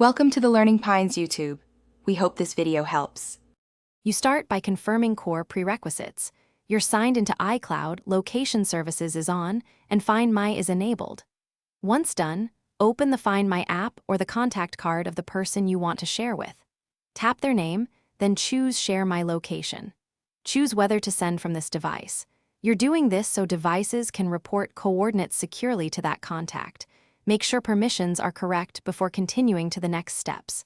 Welcome to the Learning Pines YouTube. We hope this video helps. You start by confirming core prerequisites. You're signed into iCloud, Location Services is on, and Find My is enabled. Once done, open the Find My app or the contact card of the person you want to share with. Tap their name, then choose Share My Location. Choose whether to send from this device. You're doing this so devices can report coordinates securely to that contact. Make sure permissions are correct before continuing to the next steps.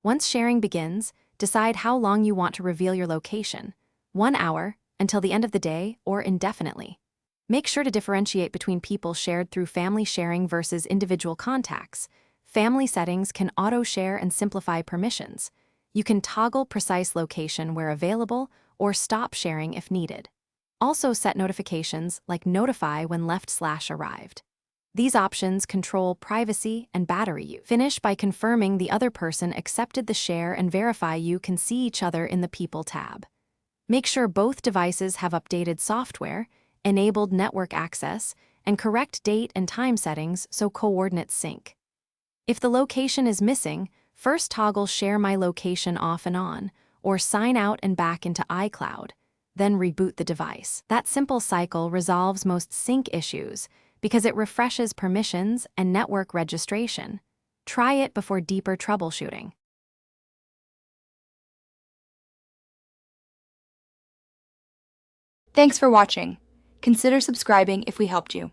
Once sharing begins, decide how long you want to reveal your location: 1 hour, until the end of the day, or indefinitely. Make sure to differentiate between people shared through family sharing versus individual contacts. Family settings can auto-share and simplify permissions. You can toggle precise location where available or stop sharing if needed. Also set notifications like notify when left/arrived. These options control privacy and battery use. Finish by confirming the other person accepted the share and verify you can see each other in the People tab. Make sure both devices have updated software, enabled network access, and correct date and time settings so coordinates sync. If the location is missing, first toggle Share My Location off and on, or sign out and back into iCloud, then reboot the device. That simple cycle resolves most sync issues because it refreshes permissions and network registration. Try it before deeper troubleshooting. Thanks for watching. Consider subscribing if we helped you.